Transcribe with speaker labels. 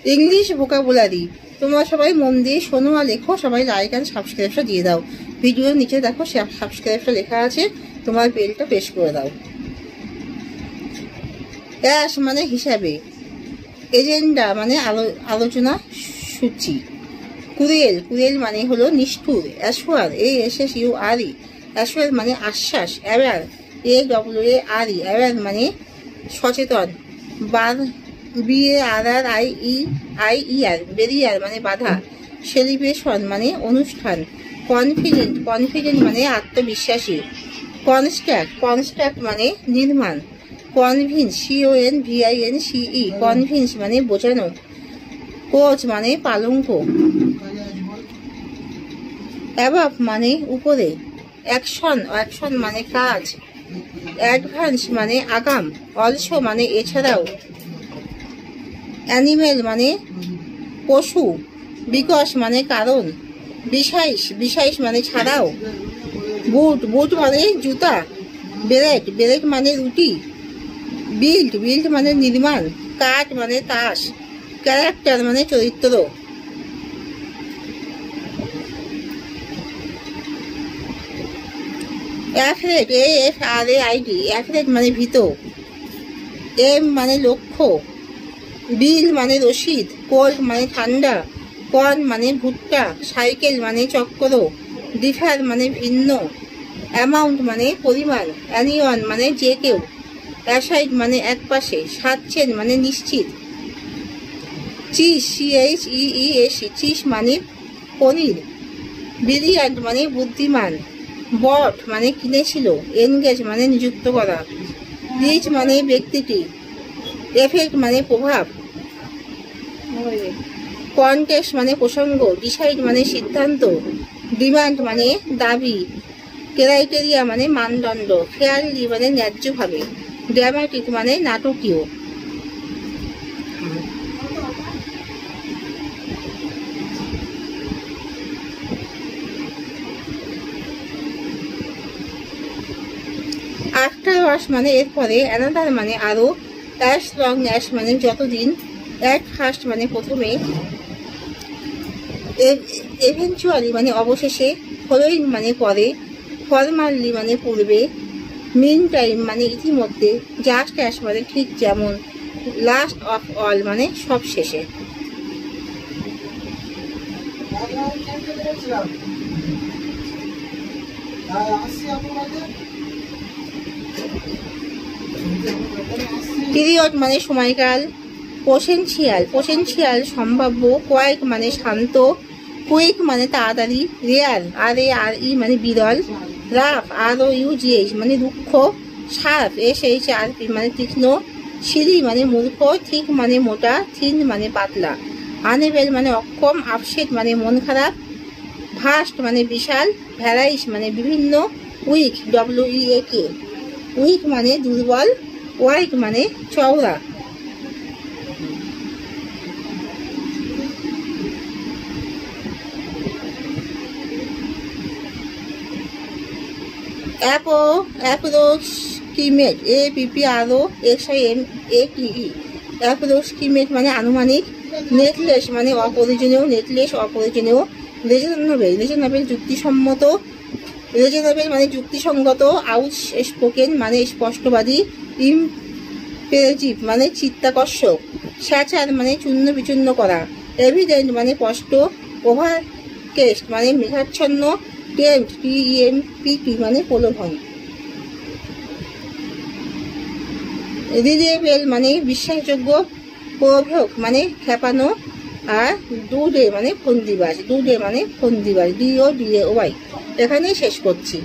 Speaker 1: English vocabulary. তোমরা সবাই মন দিয়ে শোনো আর লেখো, সবাই লাইক অ্যান্ড সাবস্ক্রাইবটা দিয়ে দাও। ভিডিওর নিচে দেখো সাবস্ক্রাইবটা লেখা আছে, তোমার বেলটা প্রেস করে দাও। অ্যাশ মানে হিসাবে, এজেন্ডা মানে আলোচনা সূচি। কুরেল, কুরেল মানে হলো নিষ্ঠুর। অ্যাশওয়ার, ASSURE, অ্যাশওয়ার মানে আশ্বাস। অ্যাওয়ার, AWARE, অ্যাওয়ার মানে সচেতন। BARRIER, বেরিয়ার মানে বাধা। সেলিব্রেশন মানে অনুষ্ঠান। কনফিডেন্ট, কনফিডেন্ট মানে আত্মবিশ্বাসী। কনস্ট্রাক্ট মানে নির্মাণ। কনভিন্স, CONVINCE, কনভিন্স মানে বোঝানো। কোচ মানে পালঙ্ক। অ্যাবাভ মানে উপরে। অ্যাকশন, অ্যাকশন মানে কাজ। অ্যাডভান্স মানে আগাম। অলসো মানে এছাড়াও। অ্যানিমেল মানে পশু। বিকজ মানে কারণ। বিসাইস মানে ছাড়াও। বুট মানে জুতা। ব্রেড মানে রুটি। বিল্ড মানে নির্মাণ। কাঠ মানে তাস। ক্যারেক্টার মানে চরিত্র। অ্যাফ্রেড, AFRAID, অ্যাফ্রেড মানে ভীত। এম মানে লক্ষ্য। বিল মানে রসিদ। কোল্ড মানে ঠান্ডা। কর্ন মানে ভুট্টা। সাইকেল মানে চক্র। ডিফার মানে ভিন্ন। অ্যামাউন্ট মানে পরিমাণ। অ্যানিওয়ান মানে যে কেউ। অ্যাসাইড মানে একপাশে। সাচ্ছেন মানে নিশ্চিত। চিজ, CHEES, চিজ মানে পনির। ব্রিলিয়ান্ট মানে বুদ্ধিমান। বট মানে কিনেছিল। এনগেজ মানে নিযুক্ত করা। রিচ মানে ব্যক্তিটি। এফেক্ট মানে প্রভাব। কনটেক্সট মানে প্রসঙ্গ। ডিসাইড মানে সিদ্ধান্ত। ডিমান্ড মানে দাবি। ক্রাইটেরিয়া মানে মানদণ্ড। ফেয়ারলি মানে ন্যায্যভাবে। ড্রামাটিক মানে নাটকীয়। আফটার ওয়াশ মানে এরপরে। অ্যানাদার মানে আরো। অ্যাশ লং অ্যাশ মানে যতদিন। অ্যাট ফার্স্ট মানে প্রথমে। এভেনচুয়ালি মানে অবশেষে। ফলোইং মানে পরে। ফরমালি মানে পূর্বে। মিন টাইম মানে ইতিমধ্যে। জাস্ট অ্যাশ মানে ঠিক যেমন। লাস্ট অফ অল মানে সব শেষে। পিরিয়ড মানে সময়কাল। পোটেনশিয়াল সম্ভাব্য। কোয়াইক মানে শান্ত। কুইক মানে তাড়াতাড়ি। রেয়ার, RARE মানে বিরল। রাফ, ROUGH মানে দুঃখ। শার্প, SHARP মানে তীক্ষ্ণ। সিলি মানে মূর্খ। ঠিক মানে মোটা। থিন মানে পাতলা। আনএবেল মানে অক্ষম। আপসেট মানে মন খারাপ। ভাস্ট মানে বিশাল। ভ্যারাইস মানে বিভিন্ন। উইক, WEAK, উইক মানে দুর্বল। ওয়াইড মানে চওড়া। অ্যাপ্রক্সিমেট, APPROXIMATE, অ্যাপ্রক্সিমেট মানে আনুমানিক। নেকলেস মানে অপরিজনীয়। অপরিজনীয়। রিজনেবল যুক্তিসম্মত। রিজনেবল মানে যুক্তিসঙ্গত। আউট স্পোকেন মানে স্পষ্টবাদী। ইমপেরেটিভ মানে চিত্তাকর্ষক। স্যাচার মানে চূর্ণ বিচূর্ণ করা। এভিডেন্ট মানে স্পষ্ট। ওভারকেস্ট মানে মেঘাচ্ছন্ন। TEMPT মানে প্রলোভন। রিলেবেল মানে বিশ্বাসযোগ্য। প্রভোক মানে খেপানো। আর ডুডে মানে ফন্দিবাজ। DODAY এখানেই শেষ করছি।